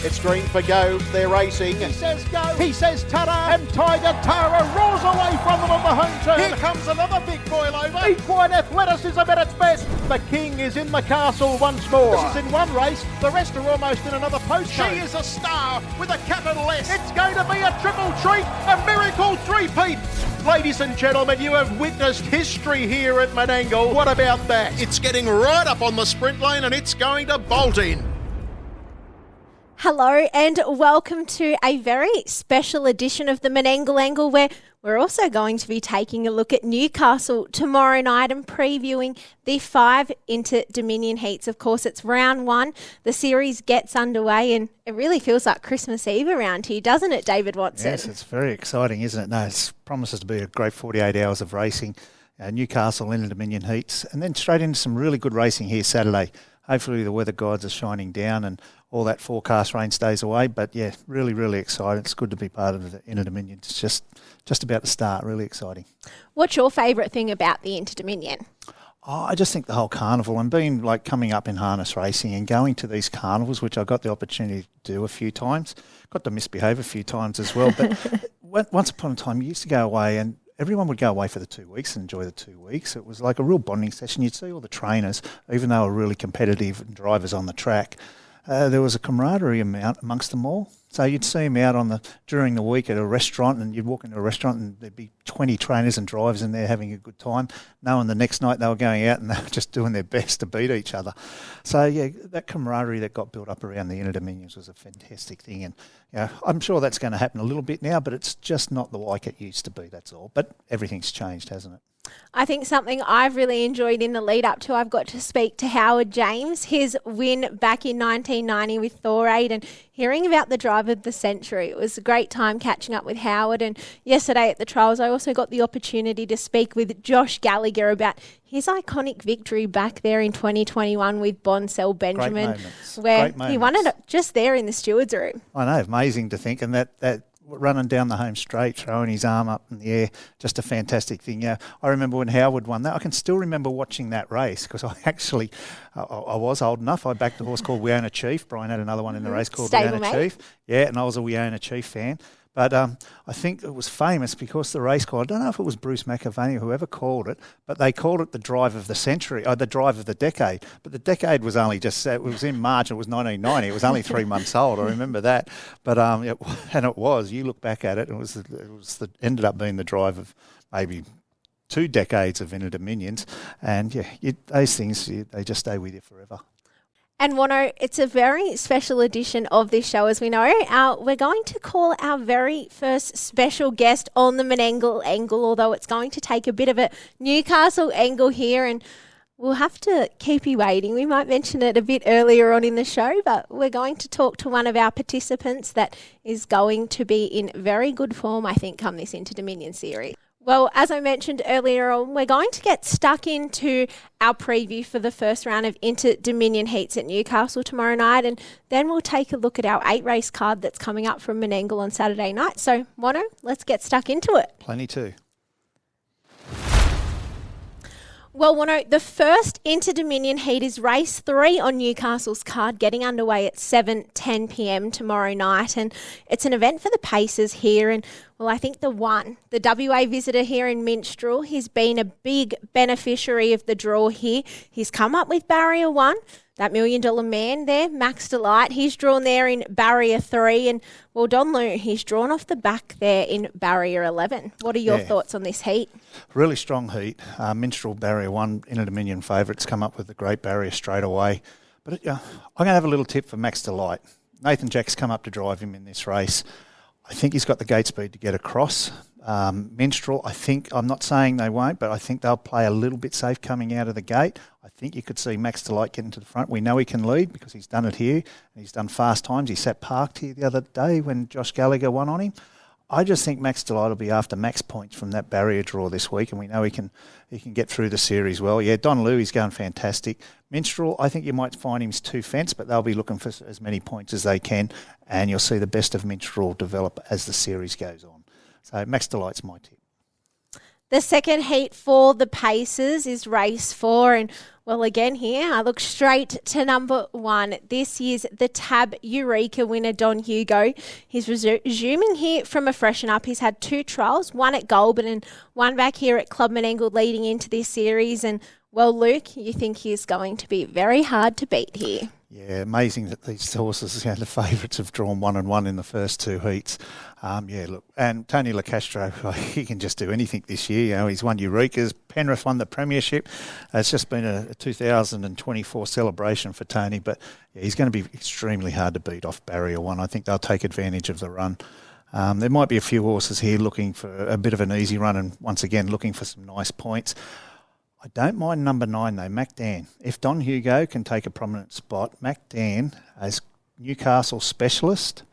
It's green for go. They're racing. He says go. He says ta-da. And Tiger Tara roars away from them on the home turn. Here comes another big boil over. Equine athleticism at its best. The king is in the castle once more. This is in one race. The rest are almost in another postcode. She is a star with a capital S. It's going to be a triple treat, a miracle three-peat. Ladies and gentlemen, you have witnessed history here at Menangle. What about that? It's getting right up on the sprint lane and it's going to bolt in. Hello and welcome to a very special edition of the Menangle Angle, where we're also going to be taking a look at Newcastle tomorrow night and previewing the 5 Inter-Dominion heats. Of course, it's round 1. The series gets underway and it really feels like Christmas Eve around here, doesn't it, David Watson? Yes, it's very exciting, isn't it? No, it promises to be a great 48 hours of racing. Newcastle Inter-Dominion heats, and then straight into some really good racing here Saturday. Hopefully the weather gods are shining down and all that forecast rain stays away. But yeah, really, really excited. It's good to be part of the Inter-Dominion. It's just about to start. Really exciting. What's your favourite thing about the Inter-Dominion? Oh, I just think the whole carnival and being like coming up in harness racing and going to these carnivals, which I got the opportunity to do a few times. Got to misbehave a few times as well. But once upon a time, you used to go away and everyone would go away for the 2 weeks and enjoy the 2 weeks. It was like a real bonding session. You'd see all the trainers, even though they were really competitive and drivers on the track. There was a camaraderie amongst them all. So you'd see them out during the week at a restaurant, and you'd walk into a restaurant and there'd be 20 trainers and drivers in there having a good time, knowing the next night they were going out and they were just doing their best to beat each other. So yeah, that camaraderie that got built up around the Inter-Dominions was a fantastic thing. And I'm sure that's going to happen a little bit now, but it's just not like it used to be, that's all. But everything's changed, hasn't it? I think something I've really enjoyed in the lead up to, I've got to speak to Howard James, his win back in 1990 with Thorade, and hearing about the drive of the century. It was a great time catching up with Howard, and yesterday at the trials I also got the opportunity to speak with Josh Gallagher about his iconic victory back there in 2021 with Bonsell Benjamin, where he won it just there in the stewards room. I know, amazing to think, and that running down the home straight, throwing his arm up in the air, just a fantastic thing. I remember when Howard won that. I can still remember watching that race because I was old enough. I backed a horse called Weona Chief. Brian had another one in the race called Weona Chief. Yeah, and I was a Weona Chief fan. But I think it was famous because the race called, I don't know if it was Bruce McAvaney or whoever called it, but they called it the drive of the century, or the drive of the decade. But the decade was only it was in March, it was 1990, it was only 3 months old, I remember that. But you look back at it, ended up being the drive of maybe 2 decades of Inter-Dominions. And those things, they just stay with you forever. And Wono, it's a very special edition of this show, as we know. We're going to call our very first special guest on the Menangle Angle, although it's going to take a bit of a Newcastle angle here, and we'll have to keep you waiting. We might mention it a bit earlier on in the show, but we're going to talk to one of our participants that is going to be in very good form, I think, come this Inter-Dominion series. Well, as I mentioned earlier on, we're going to get stuck into our preview for the first round of Inter-Dominion heats at Newcastle tomorrow night, and then we'll take a look at our 8-race card that's coming up from Menangle on Saturday night. So, Wono, let's get stuck into it. Plenty too. Well, Wono, the first Inter-Dominion heat is race 3 on Newcastle's card, getting underway at 7:10 p.m. tomorrow night. And it's an event for the pacers here. And, well, I think the WA visitor here in Minstrel, he's been a big beneficiary of the draw here. He's come up with Barrier 1. That $1 million man there, Max Delight, he's drawn there in Barrier 3. And, well, Don Lu, he's drawn off the back there in Barrier 11. What are your thoughts on this heat? Really strong heat. Minstrel Barrier 1, Inter-Dominion favourites come up with the great barrier straight away. But I'm going to have a little tip for Max Delight. Nathan Jack's come up to drive him in this race. I think he's got the gate speed to get across. Minstrel, I'm not saying they won't, but I think they'll play a little bit safe coming out of the gate. I think you could see Max Delight getting to the front. We know he can lead because he's done it here and he's done fast times. He sat parked here the other day when Josh Gallagher won on him. I just think Max Delight will be after max points from that barrier draw this week, and we know he can get through the series well. Yeah, Don Lu, he's going fantastic. Minstrel, I think you might find him 2 fence, but they'll be looking for as many points as they can, and you'll see the best of Minstrel develop as the series goes on. So Max Delight's my tip. The second heat for the Pacers is race 4, and well, again here, I look straight to number 1. This is the Tab Eureka winner, Don Hugo. He's resuming here from a freshen up. He's had 2 trials, one at Goulburn and one back here at Club Menangle leading into this series. And well, Luke, you think he's going to be very hard to beat here. Yeah, amazing that these horses, the favourites have drawn 1 and 1 in the first 2 heats. And Tony LaCastro, he can just do anything this year. He's won Eurekas. Penrith won the premiership. It's just been a 2024 celebration for Tony, but he's going to be extremely hard to beat off barrier 1. I think they'll take advantage of the run. There might be a few horses here looking for a bit of an easy run and once again looking for some nice points. I don't mind number 9 though, Mac Dan. If Don Hugo can take a prominent spot, Mac Dan as Newcastle specialist.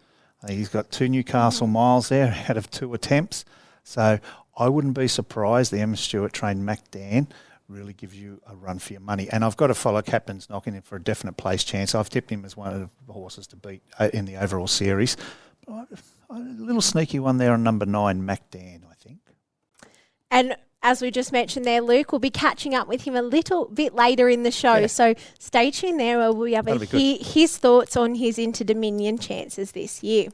He's got 2 Newcastle miles there out of 2 attempts. So I wouldn't be surprised the Emma Stewart trained Mac Dan really gives you a run for your money. And I've got to follow Captain's knocking him for a definite place chance. I've tipped him as one of the horses to beat in the overall series. But a little sneaky one there on number 9, Mac Dan, I think. And as we just mentioned there, Luke, we'll be catching up with him a little bit later in the show. Yeah. So stay tuned there where we'll be able to hear his thoughts on his Inter-Dominion chances this year.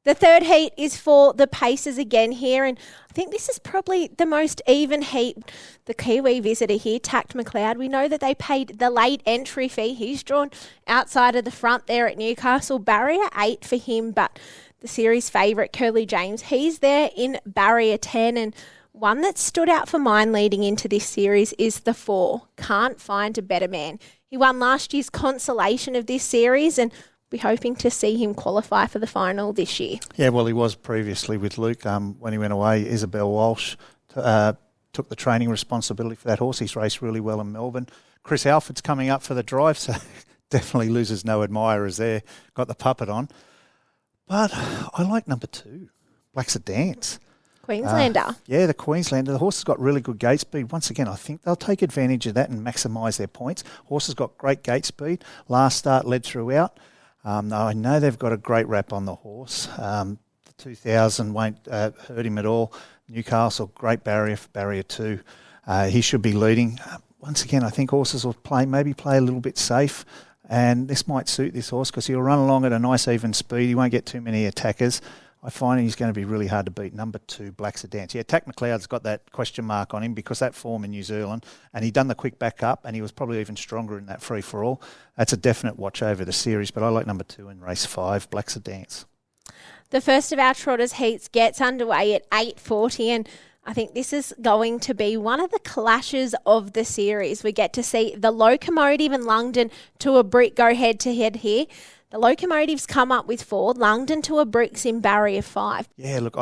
The third heat is for the Pacers again here, and I think this is probably the most even heat. The Kiwi visitor here, Tact McLeod, we know that they paid the late entry fee. He's drawn outside of the front there at Newcastle. Barrier 8 for him, but the series favourite, Curly James, he's there in barrier 10, and one that stood out for mine leading into this series is the 4. Can't Find a Better Man. He won last year's consolation of this series, and we're hoping to see him qualify for the final this year. Yeah, well, he was previously with Luke. When he went away, Isabel Walsh took the training responsibility for that horse. He's raced really well in Melbourne. Chris Alford's coming up for the drive, so definitely loses no admirers there. Got the puppet on. But I like number 2, Black's a Dance. Queenslander. The Queenslander. The horse has got really good gate speed. Once again, I think they'll take advantage of that and maximise their points. Horse has got great gate speed. Last start led throughout. I know they've got a great wrap on the horse. The 2000 won't hurt him at all. Newcastle, great barrier for barrier 2. He should be leading. Once again, I think horses will play a little bit safe. And this might suit this horse because he'll run along at a nice even speed. He won't get too many attackers. I find he's going to be really hard to beat. Number 2, Black's a Dance. Yeah, Tac McLeod's got that question mark on him because that form in New Zealand, and he'd done the quick back up, and he was probably even stronger in that free-for-all. That's a definite watch over the series, but I like number 2 in race 5, Black's a Dance. The first of our Trotters heats gets underway at 8:40, and I think this is going to be one of the clashes of the series. We get to see the Locomotive and Lungden to a brick go head-to-head here. The Locomotives come up with 4, Lungden to a bricks in barrier 5. Yeah, look,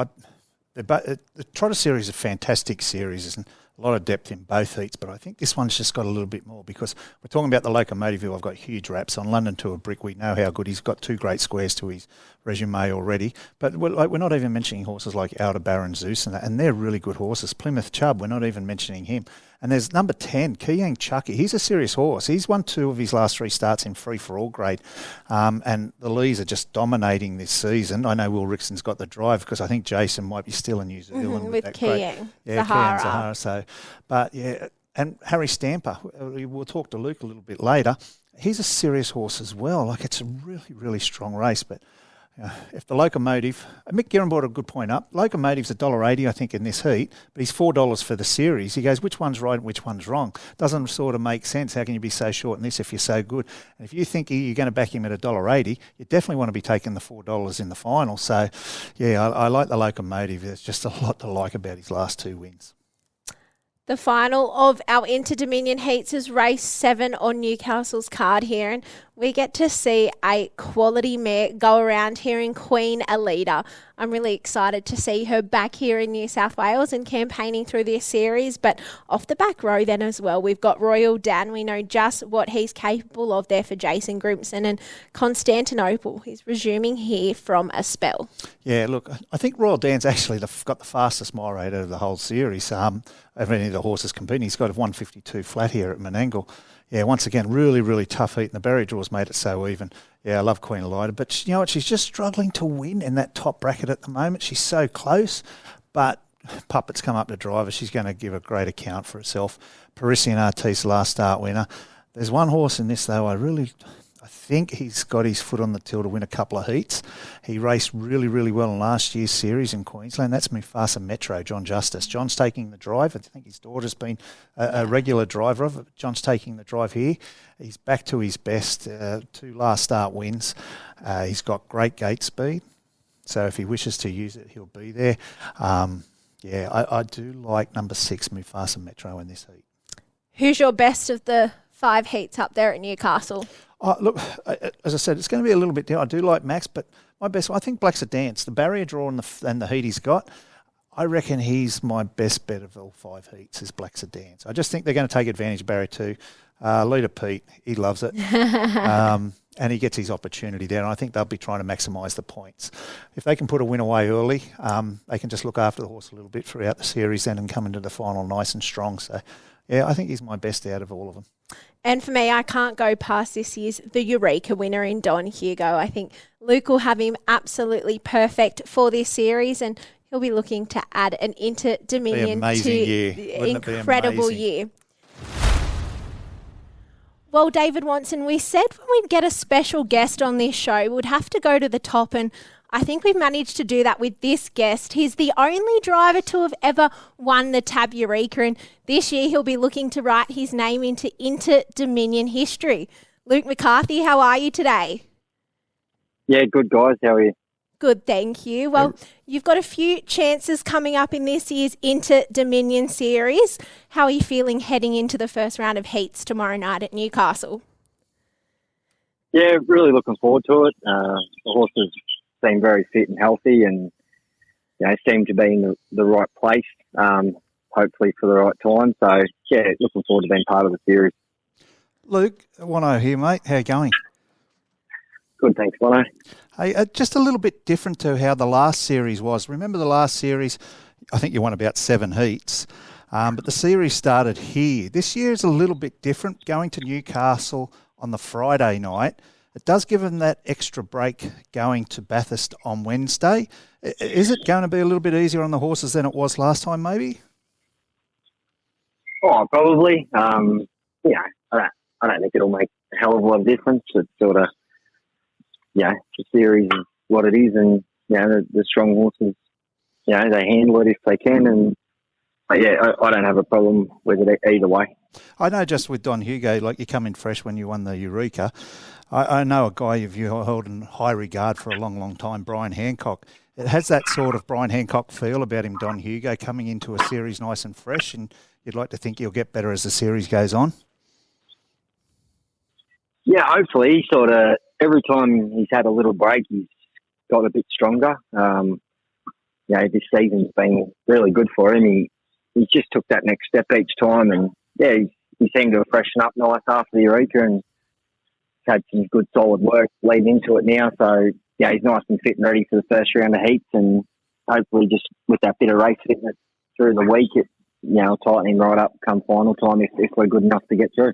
the Trotter series is a fantastic series. There's a lot of depth in both heats, but I think this one's just got a little bit more because we're talking about the Locomotive who I've got huge raps on. London to a brick, we know how good. He's got 2 great squares to his resume already. But we're not even mentioning horses like Aldebaran Zeus and they're really good horses. Plymouth Chubb, we're not even mentioning him. And there's number 10, Kiyang Chucky. He's a serious horse. He's won 2 of his last 3 starts in free-for-all grade. And the Lees are just dominating this season. I know Will Rixon's got the drive because I think Jason might be still in New Zealand. With Kiyang Zahara. Zahara. So, but, yeah, and Harry Stamper, we'll talk to Luke a little bit later. He's a serious horse as well. Like, it's a really, really strong race, but if the Locomotive, Mick Guerin brought a good point up. Locomotive's $1.80, I think, in this heat, but he's $4 for the series. He goes, which one's right and which one's wrong? Doesn't sort of make sense. How can you be so short in this if you're so good? And if you think you're going to back him at $1.80, you definitely want to be taking the $4 in the final. So, yeah, I like the Locomotive. There's just a lot to like about his last 2 wins. The final of our Inter-Dominion heats is race 7 on Newcastle's card here, and we get to see a quality mare go around here in Queen Alida. I'm really excited to see her back here in New South Wales and campaigning through this series, but off the back row then as well, we've got Royal Dan. We know just what he's capable of there for Jason Grimson, and Constantinople. He's resuming here from a spell. Yeah, look, I think Royal Dan's actually got the fastest mile rate out of the whole series. Of any of the horses competing, he's got a 152 flat here at Menangle. Yeah, once again, really, really tough heat, and the barrier draws made it so even. Yeah, I love Queen Elida, but you know what? She's just struggling to win in that top bracket at the moment. She's so close, but pup that's come up to driver, she's going to give a great account for herself. Parisian Artiste, last start winner. There's one horse in this, though, I think he's got his foot on the till to win a couple of heats. He raced really, really well in last year's series in Queensland. That's Mufasa Metro, John Justice. John's taking the drive. I think his daughter's been a regular driver of it. John's taking the drive here. He's back to his best, 2 last start wins. He's got great gate speed. So if he wishes to use it, he'll be there. I do like number 6, Mufasa Metro, in this heat. Who's your best of the 5 heats up there at Newcastle? Look, as I said, it's going to be a little bit down. I do like Max, but my best, I think Black's a Dance. The barrier draw and the heat he's got, I reckon he's my best bet of all 5 heats is Black's a Dance. I just think they're going to take advantage of barrier 2. Leader Pete, he loves it. And he gets his opportunity there, and I think they'll be trying to maximise the points. If they can put a win away early, they can just look after the horse a little bit throughout the series then and come into the final nice and strong. So, yeah, I think he's my best out of all of them. And for me, I can't go past this year's the Eureka winner in Don Hugo. I think Luke will have him absolutely perfect for this series, and he'll be looking to add an Inter-Dominion to incredible year. Well, David Watson, we said when we'd get a special guest on this show, we'd have to go to the top, and I think we've managed to do that with this guest. He's the only driver to have ever won the Tab Eureka, and this year he'll be looking to write his name into Inter-Dominion history. Luke McCarthy, how are you today? Yeah, good, guys. How are you? Good, thank you. Well, you've got a few chances coming up in this year's Inter-Dominion series. How are you feeling heading into the first round of heats tomorrow night at Newcastle? Yeah, really looking forward to it. The horses seem very fit and healthy, and seem to be in the right place, hopefully for the right time. So, yeah, looking forward to being part of the series. Luke, Wono here, mate. How you going? Good, thanks, Wono. Hey, just a little bit different to how the last series was. Remember the last series, I think you won about 7 heats, but the series started here. This year is a little bit different, going to Newcastle on the Friday night. It does give them that extra break going to Bathurst on Wednesday. Is it going to be a little bit easier on the horses than it was last time, maybe? Oh, probably. I don't think it'll make a hell of a lot of difference. It's sort of, the series is what it is, and the strong horses, they handle it if they can. I don't have a problem with it either way. I know just with Don Hugo, like you come in fresh when you won the Eureka. I know a guy you've held in high regard for a long, long time, Brian Hancock. It has that sort of Brian Hancock feel about him, Don Hugo, coming into a series nice and fresh, and you'd like to think he'll get better as the series goes on. Yeah, hopefully. Sort of every time he's had a little break, he's got a bit stronger. This season's been really good for him. He just took that next step each time, and he seemed to have freshened up nice after the Eureka and had some good solid work leading into it now. So he's nice and fit and ready for the first round of heats, and hopefully just with that bit of race fitness through the week, it'll tighten him right up come final time if we're good enough to get through.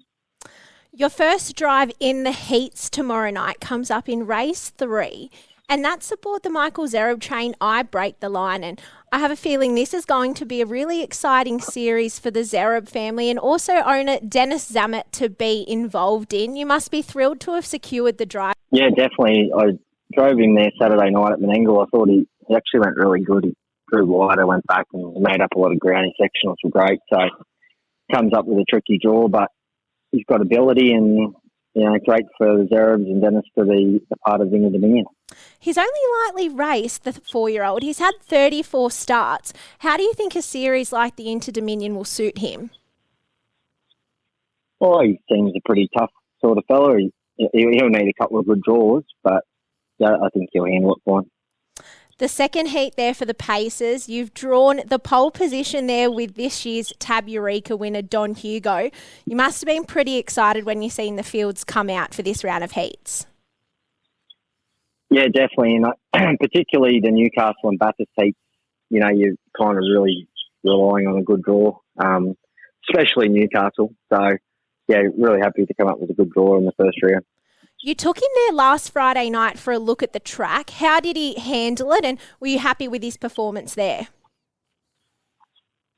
Your first drive in the heats tomorrow night comes up in race 3, and that's aboard the Michael Zerob train, I Break the Line. And I have a feeling this is going to be a really exciting series for the Zerob family and also owner Dennis Zammit to be involved in. You must be thrilled to have secured the drive. Yeah, definitely. I drove him there Saturday night at Menangle. I thought he actually went really good. He drew wide. I went back and made up a lot of ground. His sectionals were great. So comes up with a tricky draw, but he's got ability, and great for the Zerobs and Dennis to be a part of Inter-Dominion. He's only lightly raced, the 4-year-old. He's had 34 starts. How do you think a series like the Inter-Dominion will suit him? Oh, he seems a pretty tough sort of fella. He'll need a couple of good draws, but I think he'll handle it fine. The second heat there for the Pacers, you've drawn the pole position there with this year's Tab Eureka winner, Don Hugo. You must have been pretty excited when you've seen the fields come out for this round of heats. Yeah, definitely. And particularly the Newcastle and Bathurst heats, you're kind of really relying on a good draw, especially Newcastle. So, really happy to come up with a good draw in the first round. You took him there last Friday night for a look at the track. How did he handle it, and were you happy with his performance there?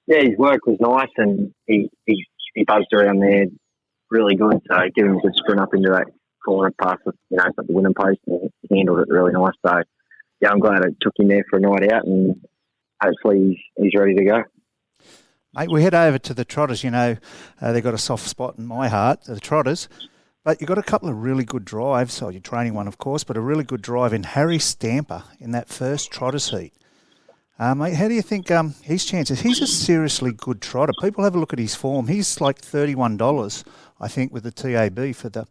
Yeah, his work was nice, and he buzzed around there really good. So give him a good sprint up into that corner pass with, at the winning post, and he handled it really nice. So yeah, I'm glad it took him there for a night out, and hopefully he's ready to go. Mate, we head over to the Trotters. They've got a soft spot in my heart, the Trotters. But you've got a couple of really good drives. So you're training one, of course, but a really good drive in Harry Stamper in that first Trotters heat. Mate, how do you think his chances? He's a seriously good trotter. People have a look at his form. He's like $31, I think, with the TAB for the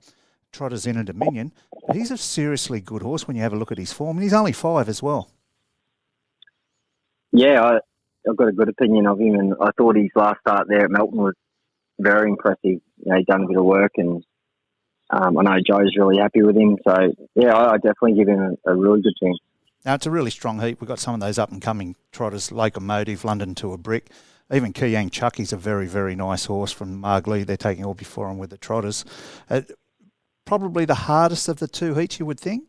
Trotters Inner Dominion. But he's a seriously good horse when you have a look at his form. And he's only 5 as well. Yeah, I've got a good opinion of him, and I thought his last start there at Melton was very impressive. He'd done a bit of work, and I know Joe's really happy with him. So, yeah, I definitely give him a really good chance. Now, it's a really strong heat. We've got some of those up-and-coming trotters, Locomotive, London to a Brick. Even Kiyang Chucky's a very, very nice horse from Margley. They're taking all before him with the trotters. Probably the hardest of the two heats, you would think?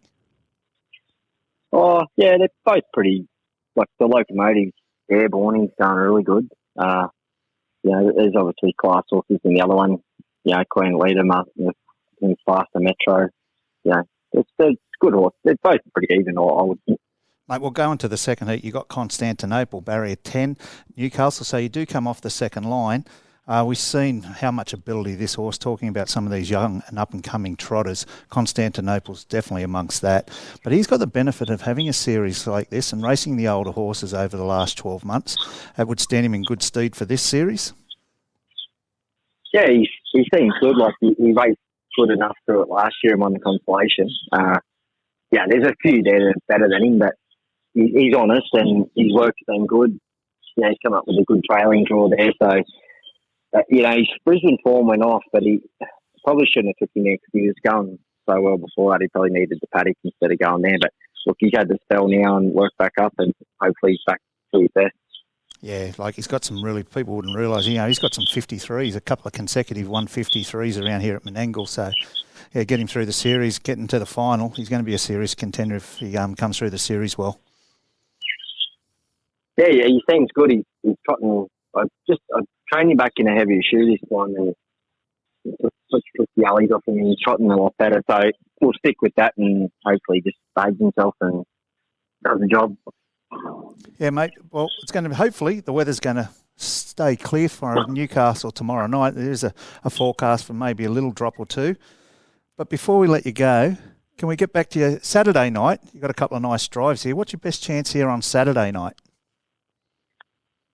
Oh, yeah, they're both pretty. Like the Locomotive's airborne, he's going really good. There's obviously class horses in the other one. Queen Leader, Faster Metro. It's good horse. They're both pretty even, I would think. Mate, we'll go into the second heat. You've got Constantinople, barrier 10, Newcastle. So you do come off the second line. We've seen how much ability this horse, talking about some of these young and up-and-coming trotters. Constantinople's definitely amongst that. But he's got the benefit of having a series like this and racing the older horses over the last 12 months. That would stand him in good stead for this series. Yeah, he seems good. Like he raced good enough through it last year and won the consolation. There's a few there that are better than him, but he's honest and his work's been good. He's come up with a good trailing draw there. So, his Brisbane form went off, but he probably shouldn't have took him there because he was going so well before that. He probably needed the paddock instead of going there. But look, he's had the spell now and worked back up, and hopefully he's back to his best. Yeah, like he's got some really, people wouldn't realise, he's got some 53s, a couple of consecutive 153s around here at Menangle. So, yeah, get him through the series, get him to the final. He's going to be a serious contender if he comes through the series well. Yeah, he seems good. He's trotting. I trained him back in a heavier shoe this time, and took the alleys off him, and he's trotting a lot better. So we'll stick with that, and hopefully just behaves himself and does the job. Yeah, mate. Well, it's going to hopefully the weather's going to stay clear for Newcastle tomorrow night. There is a forecast for maybe a little drop or two. But before we let you go, can we get back to you Saturday night? You've got a couple of nice drives here. What's your best chance here on Saturday night?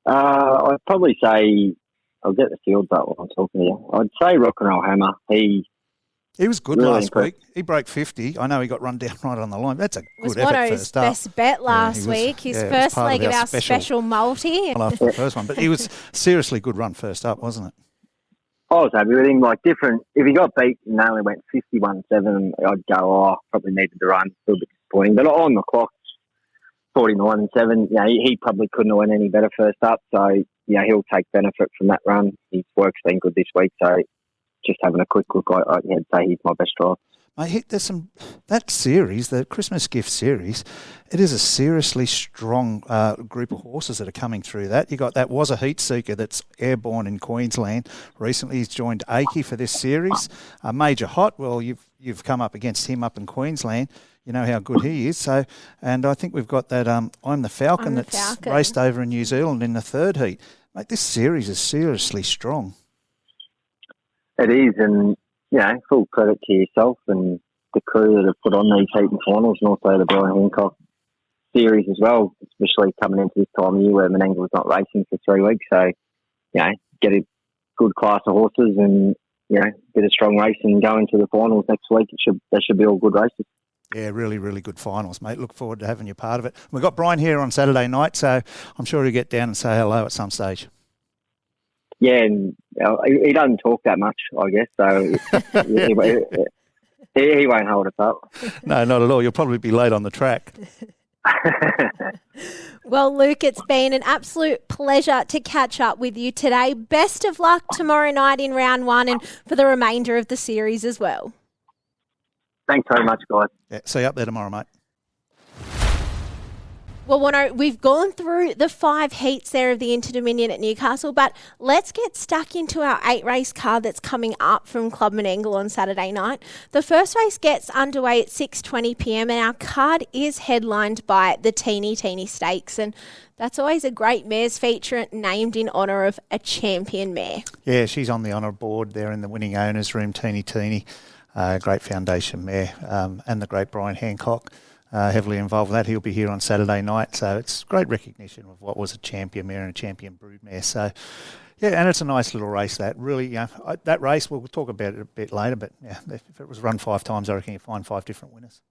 I'd probably say, I'll get the fields up while I'm talking to you. I'd say Rock and Roll Hammer. He was good really last week. He broke 50. I know he got run down right on the line. That's a good effort Wono's first up. best bet last week. His first leg of our special multi. After the first one. But he was seriously good run first up, wasn't it? I was happy with him. Like different, if he got beat and they only went 51-7, I'd go, probably needed to run. Still a bit disappointing. But on the clock, 49-7. He probably couldn't have went any better first up. So he'll take benefit from that run. His work's been good this week. So just having a quick look, I'd say he's my best drive. Mate, there's that series, the Christmas gift series. It is a seriously strong group of horses that are coming through that. You got that was a heat seeker that's airborne in Queensland. Recently, he's joined Akey for this series. Major Hot. Well, you've come up against him up in Queensland. You know how good he is. So, and I think we've got that I'm the Falcon that's raced over in New Zealand in the third heat. Mate, this series is seriously strong. It is, and full credit to yourself and the crew that have put on these heat and finals, and also the Brian Hancock series as well, especially coming into this time of year where Menangle's not racing for 3 weeks. So, get a good class of horses and, bit of strong racing and go into the finals next week. They should be all good races. Yeah, really, really good finals, mate. Look forward to having you part of it. We've got Brian here on Saturday night, so I'm sure he'll get down and say hello at some stage. Yeah, and he doesn't talk that much, I guess, so he won't hold us up. No, not at all. You'll probably be late on the track. Well, Luke, it's been an absolute pleasure to catch up with you today. Best of luck tomorrow night in round 1 and for the remainder of the series as well. Thanks very much, guys. Yeah, see you up there tomorrow, mate. Well, Wono, we've gone through the 5 heats there of the Inter-Dominion at Newcastle, but let's get stuck into our 8-race card that's coming up from Club Menangle on Saturday night. The first race gets underway at 6:20pm, and our card is headlined by the Teeny Stakes, and that's always a great mares feature named in honour of a champion mare. Yeah, she's on the honour board there in the winning owners room, Teeny. Great foundation mare, and the great Brian Hancock. Heavily involved with that. He'll be here on Saturday night, so it's great recognition of what was a champion mare and a champion broodmare. So, yeah, and it's a nice little race. That really, that race we'll talk about it a bit later. But yeah, if it was run 5 times, I reckon you'd find 5 different winners.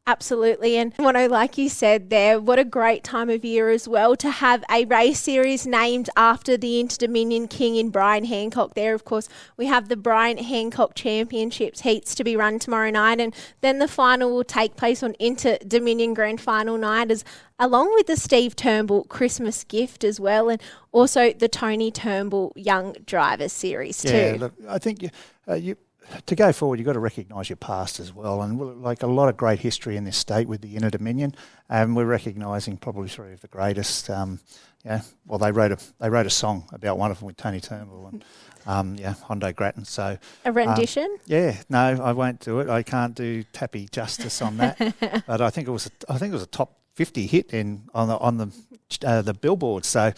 Absolutely. And Wono, like you said there, what a great time of year as well to have a race series named after the Inter-Dominion King in Brian Hancock there. Of course, we have the Brian Hancock Championships heats to be run tomorrow night, and then the final will take place on Inter-Dominion Grand Final night, along with the Steve Turnbull Christmas gift as well, and also the Tony Turnbull Young Drivers Series too. Yeah, look, I think you to go forward, you've got to recognise your past as well. And like a lot of great history in this state with the Inter-Dominion, and we're recognising probably 3 of the greatest. Well, they wrote a song about one of them with Tony Turnbull and Hondo Grattan. So a rendition? No, I won't do it. I can't do tappy justice on that. But I think it was a top 50 hit on the billboard. So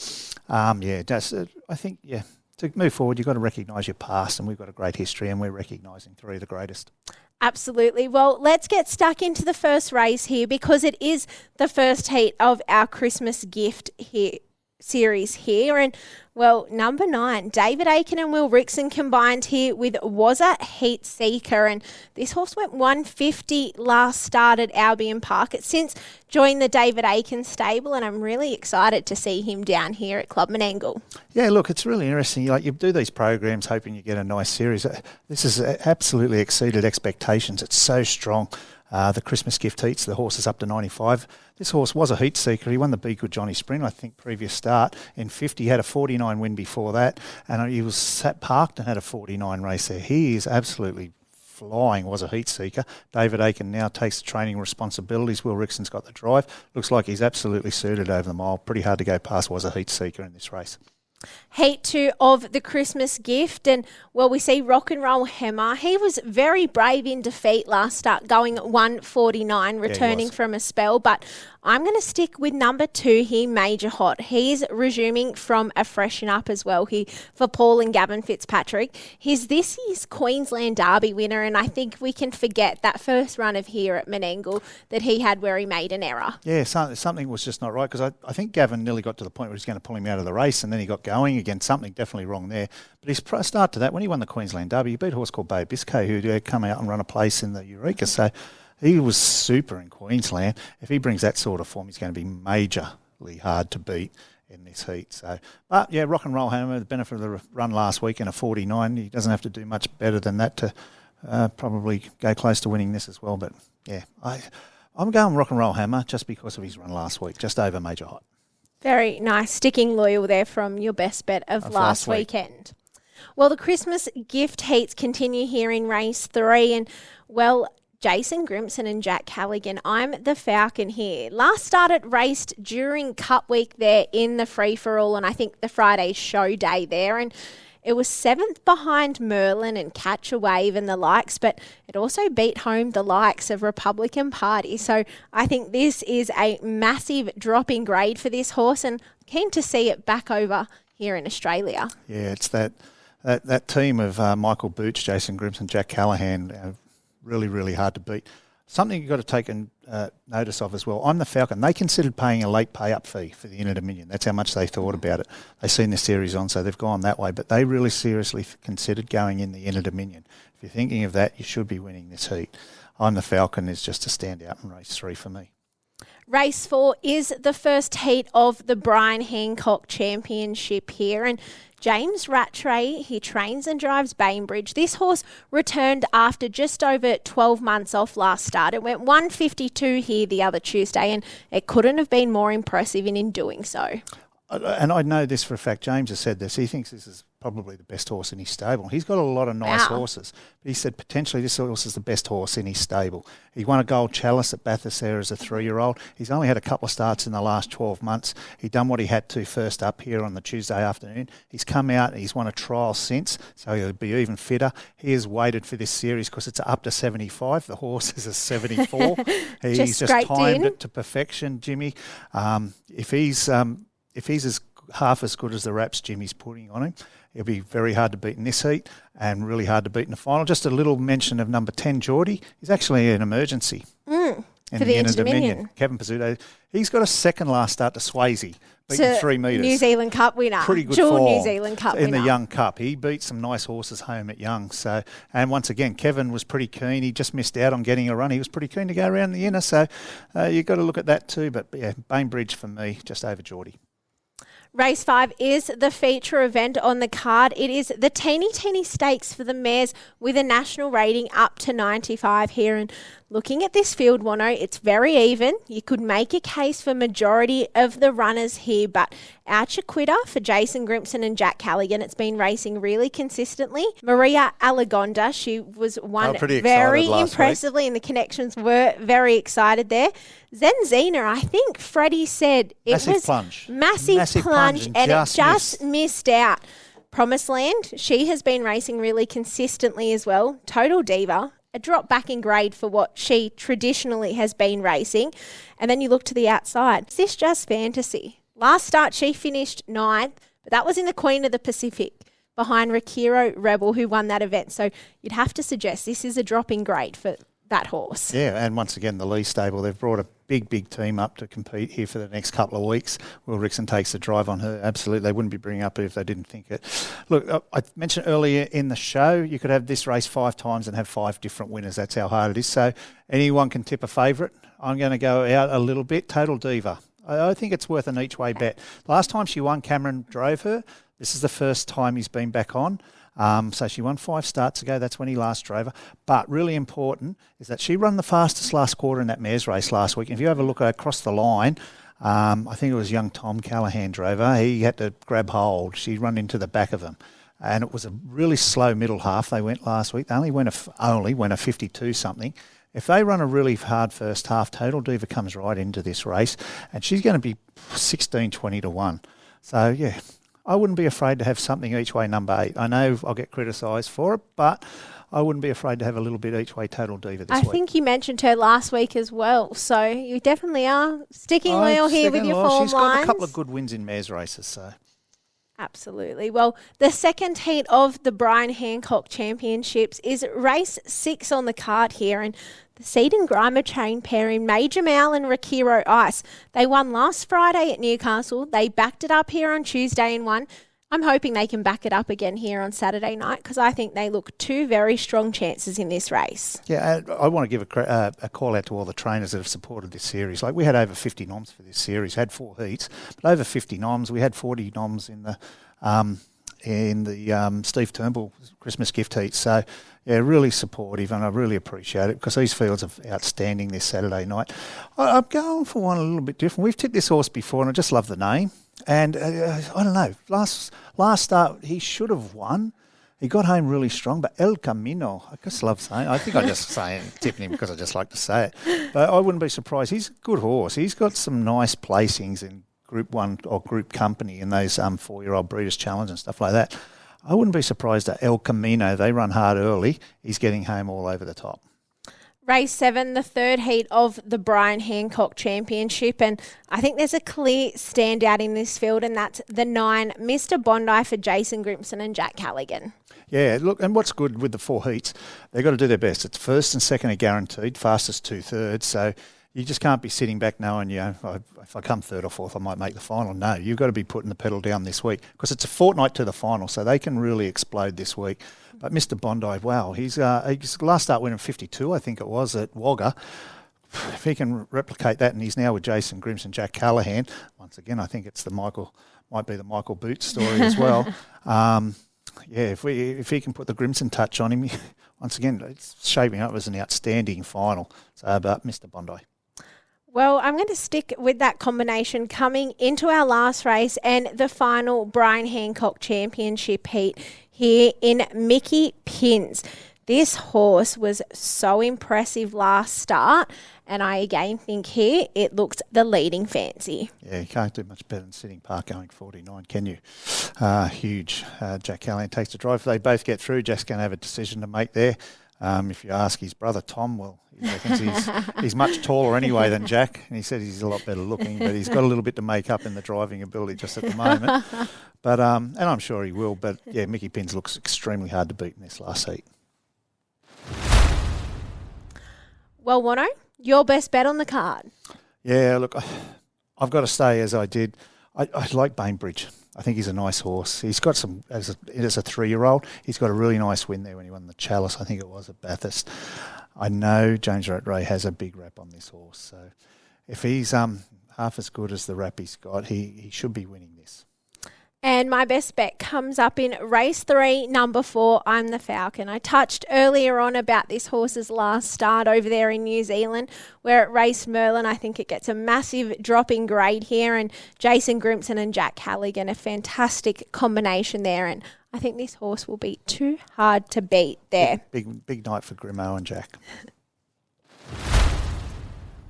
I think to move forward, you've got to recognise your past, and we've got a great history, and we're recognising 3 of the greatest. Absolutely. Well, let's get stuck into the first race here, because it is the first heat of our Christmas gift series here. And, well, number 9, David Aiken and Will Rickson combined here with Was a Heat Seeker. And this horse went 150 last start at Albion Park. It's since joined the David Aiken stable, and I'm really excited to see him down here at Club Menangle. Yeah, look, it's really interesting. Like, you do these programs hoping you get a nice series. This has absolutely exceeded expectations. It's so strong. The Christmas gift heats, the horse is up to 95. This horse was a heat seeker. He won the Be Good Johnny Sprint, I think, previous start in 50. He had a 49 win before that, and he was sat parked and had a 49 race there. He is absolutely flying, was a heat seeker. David Aiken now takes the training responsibilities. Will Rickson's got the drive. Looks like he's absolutely suited over the mile. Pretty hard to go past was a heat seeker in this race. Heat 2 of the Christmas gift, and well, we see Rock and Roll Hammer. He was very brave in defeat last start, going 149, returning from a spell, but I'm going to stick with number 2 here, Major Hot. He's resuming from a freshen up as well here for Paul and Gavin Fitzpatrick. He's this year's Queensland Derby winner, and I think we can forget that first run of here at Menangle that he had where he made an error. Yeah, something was just not right, because I think Gavin nearly got to the point where he was going to pull him out of the race, and then he got going again. Something definitely wrong there. But his start to that, when he won the Queensland Derby, he beat a horse called Bay Biscay, who had come out and run a place in the Eureka. So he was super in Queensland. If he brings that sort of form, he's going to be majorly hard to beat in this heat. So, but yeah, Rock and Roll Hammer, the benefit of the run last week in a 49. He doesn't have to do much better than that to probably go close to winning this as well. But yeah, I'm going Rock and Roll Hammer just because of his run last week, just over Major Hot. Very nice. Sticking loyal there from your best bet of last weekend. Well, the Christmas gift heats continue here in race 3, and well, Jason Grimson and Jack Callaghan, I'm the Falcon here. Last started raced during Cup Week there in the free-for-all, and I think the Friday show day there, and it was 7th behind Merlin and Catch a Wave and the likes, but it also beat home the likes of Republican Party. So I think this is a massive drop in grade for this horse, and keen to see it back over here in Australia. Yeah, it's that team of Michael Booch, Jason Grimson, Jack Callaghan, really, really hard to beat. Something you've got to take notice of as well. I'm the Falcon. They considered paying a late pay-up fee for the Inter-Dominion. That's how much they thought about it. They've seen the series on, so they've gone that way. But they really seriously considered going in the Inter-Dominion. If you're thinking of that, you should be winning this heat. I'm the Falcon is just a standout in race 3 for me. Race 4 is the first heat of the Brian Hancock Championship here, and James Rattray, he trains and drives Bainbridge. This horse returned after just over 12 months off last start. It went 152 here the other Tuesday, and it couldn't have been more impressive in doing so. And I know this for a fact. James has said this. He thinks this is probably the best horse in his stable. He's got a lot of nice horses. But he said potentially this horse is the best horse in his stable. He won a gold chalice at Bathurst there as a 3-year-old. He's only had a couple of starts in the last 12 months. He done what he had to first up here on the Tuesday afternoon. He's come out and he's won a trial since, so he'll be even fitter. He has waited for this series because it's up to 75. The horse is a 74. He's just timed it to perfection, Jimmy. If he's as half as good as the raps Jimmy's putting on him, he'll be very hard to beat in this heat and really hard to beat in the final. Just a little mention of number 10, Geordie. He's actually an emergency. For the Inter-Dominion. Kevin Pizzuto. He's got a second last start to Swayze, beating 3 metres. New Zealand Cup winner. Pretty good Dual form New Zealand Cup winner. in the Young Cup. He beat some nice horses home at Young. So, and once again, Kevin was pretty keen. He just missed out on getting a run. He was pretty keen to go around the inner. So you've got to look at that too. But yeah, Bainbridge for me, just over Geordie. Race 5 is the feature event on the card. It is the teeny stakes for the mares with a national rating up to 95 here. And looking at this field, Wono, it's very even. You could make a case for majority of the runners here, but our Chiquita for Jason Grimson and Jack Callaghan, it's been racing really consistently. Maria Alagonda, she was one very impressively, and the connections were very excited there. Zenzina, I think Freddie said it was massive plunge, and it just missed out. Promised Land, she has been racing really consistently as well. Total Diva, a drop back in grade for what she traditionally has been racing. And then you look to the outside. Is this just fantasy? Last start, she finished 9th, but that was in the Queen of the Pacific behind Rakiro Rebel, who won that event. So you'd have to suggest this is a drop in grade for that horse. Yeah, and once again, the Lee stable, they've brought a big team up to compete here for the next couple of weeks. Will Rickson takes the drive on her. Absolutely, they wouldn't be bringing up if they didn't think it. Look, I mentioned earlier in the show, you could have this race 5 times and have 5 different winners. That's how hard it is. So anyone can tip a favourite. I'm going to go out a little bit. Total Diva. I think it's worth an each-way bet. Last time she won, Cameron drove her. This is the first time he's been back on. So she won 5 starts ago. That's when he last drove her. But really important is that she ran the fastest last quarter in that mares race last week. And if you have a look across the line, I think it was young Tom Callahan drove her. He had to grab hold. She ran into the back of him. And it was a really slow middle half they went last week. They only went a 52-something. If they run a really hard first half, Total Diva comes right into this race. And she's going to be 16-20 to 1. So, yeah, I wouldn't be afraid to have something each way number 8. I know I'll get criticised for it, but I wouldn't be afraid to have a little bit each way Total Diva this week. I think you mentioned her last week as well, so you definitely are sticking loyal here with your form lines. She's got a couple of good wins in mares races, so. Absolutely. Well, the second heat of the Brian Hancock Championships is race 6 on the card here, and the Seed and Grimer train pairing Major Mal and Rakiro Ice. They won last Friday at Newcastle. They backed it up here on Tuesday and won. I'm hoping they can back it up again here on Saturday night because I think they look 2 very strong chances in this race. Yeah, I want to give a call out to all the trainers that have supported this series. Like we had over 50 noms for this series, had 4 heats, but over 50 noms. We had 40 noms in the Steve Turnbull Christmas gift heat. So, yeah, really supportive, and I really appreciate it because these fields are outstanding this Saturday night. I'm going for one a little bit different. We've tipped this horse before, and I just love the name. And I don't know, last start he should have won. He got home really strong, but El Camino, I just love saying. I think I just tipping him because I just like to say it. But I wouldn't be surprised. He's a good horse. He's got some nice placings in Group 1 or Group Company in those 4-year-old Breeders' Challenge and stuff like that. I wouldn't be surprised at El Camino. They run hard early. He's getting home all over the top. Race 7, the third heat of the Brian Hancock Championship, and I think there's a clear standout in this field, and that's the 9, Mr. Bondi for Jason Grimson and Jack Callaghan. Yeah, look, and what's good with the 4 heats, they've got to do their best. It's first and second are guaranteed, fastest 2/3, so you just can't be sitting back knowing, if I come 3rd or 4th, I might make the final. No, you've got to be putting the pedal down this week because it's a fortnight to the final, so they can really explode this week. But Mr. Bondi, wow, he's last start winning 52, I think it was, at Wagga. If he can replicate that, and he's now with Jason Grimson and Jack Callaghan, once again, I think it's might be the Michael Boots story as well. If he can put the Grimson touch on him, once again, it's shaping up as an outstanding final. So about Mr. Bondi. Well, I'm going to stick with that combination coming into our last race and the final Brian Hancock Championship heat here in Mickey Pins. This horse was so impressive last start, and I again think here it looks the leading fancy. Yeah, you can't do much better than Sitting Park going 49, can you? Huge. Jack Callahan takes the drive. If they both get through, Jack's going to have a decision to make there. If you ask his brother Tom, well, he reckons he's much taller anyway than Jack, and he said he's a lot better looking, but he's got a little bit to make up in the driving ability just at the moment. But and I'm sure he will. But yeah, Mickey Pins looks extremely hard to beat in this last heat. Well, Wono, your best bet on the card? Yeah, look, I've got to stay as I did. I like Bainbridge. I think he's a nice horse. He's got some, as a 3-year-old, he's got a really nice win there when he won the Chalice, I think it was, at Bathurst. I know James Rattray has a big rap on this horse, so if he's half as good as the rap he's got, he should be winning this. And my best bet comes up in race 3, number 4, I'm the Falcon. I touched earlier on about this horse's last start over there in New Zealand, where it raced Merlin. I think it gets a massive drop in grade here, and Jason Grimson and Jack Halligan, a fantastic combination there. And I think this horse will be too hard to beat there. Big night for Grimo and Jack.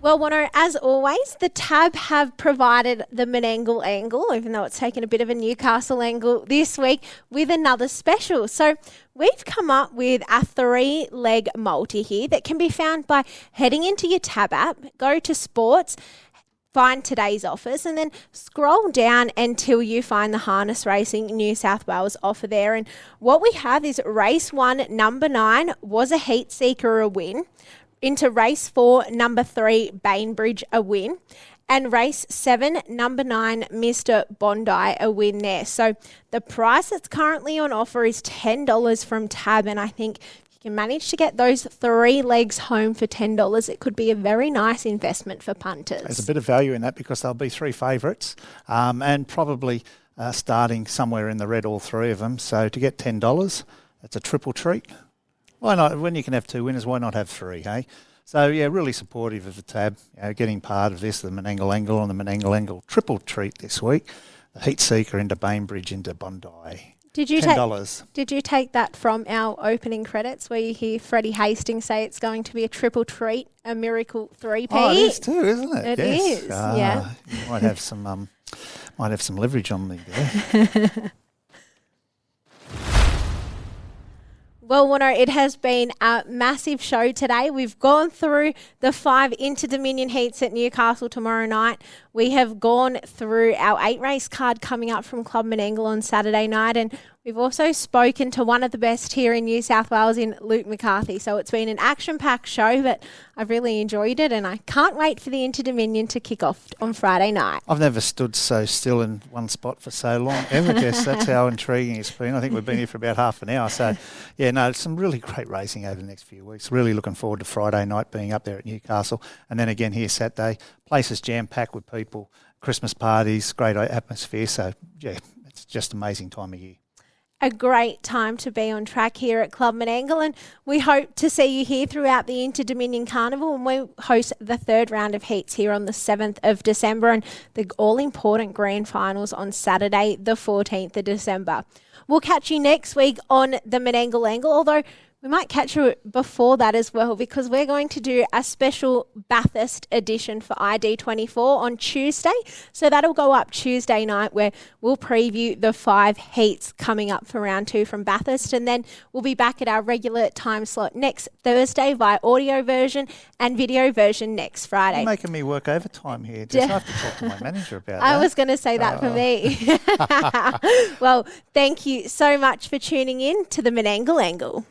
Well, Wono, as always, the Tab have provided the Menangle Angle, even though it's taken a bit of a Newcastle angle this week, with another special. So we've come up with a 3-leg multi here that can be found by heading into your Tab app, go to Sports, find today's offers, and then scroll down until you find the Harness Racing New South Wales offer there. And what we have is race 1, number 9, was a heat seeker, a win. Into race 4, number 3, Bainbridge, a win. And race 7, number 9, Mr. Bondi, a win there. So the price that's currently on offer is $10 from Tab, and I think if you can manage to get those 3 legs home for $10, it could be a very nice investment for punters. There's a bit of value in that because there'll be 3 favourites and probably starting somewhere in the red, all 3 of them. So to get $10, that's a triple treat. Why not? When you can have 2 winners, why not have 3, hey? So, yeah, really supportive of the Tab, getting part of this, the Menangle Angle on the Menangle Angle triple treat this week. The Heat Seeker into Bainbridge into Bondi. Did you $10. Did you take that from our opening credits where you hear Freddie Hastings say it's going to be a triple treat, a miracle 3P? Oh, it is too, isn't it? It yes. is, yeah. You might have some leverage on me there. Well, Wono, it has been a massive show today. We've gone through the 5 Inter-Dominion heats at Newcastle tomorrow night. We have gone through our 8-race card coming up from Club Menangle on Saturday night, and we've also spoken to one of the best here in New South Wales in Luke McCarthy. So it's been an action-packed show, but I've really enjoyed it, and I can't wait for the Inter-Dominion to kick off on Friday night. I've never stood so still in one spot for so long ever, Jess. That's how intriguing it's been. I think we've been here for about half an hour. So, yeah, no, it's some really great racing over the next few weeks. Really looking forward to Friday night being up there at Newcastle, and then again here Saturday. Place is jam-packed with people, Christmas parties, great atmosphere. So, yeah, it's just an amazing time of year. A great time to be on track here at Club Menangle, and we hope to see you here throughout the Inter-Dominion Carnival, and we host the 3rd round of heats here on the 7th of December and the all-important grand finals on Saturday the 14th of December. We'll catch you next week on the Menangle Angle, although we might catch you before that as well, because we're going to do a special Bathurst edition for ID24 on Tuesday. So that'll go up Tuesday night, where we'll preview the 5 heats coming up for round 2 from Bathurst. And then we'll be back at our regular time slot next Thursday via audio version and video version next Friday. You're making me work overtime here. Just have to talk to my manager about that. I was going to say that for me. Well, thank you so much for tuning in to the Menangle Angle.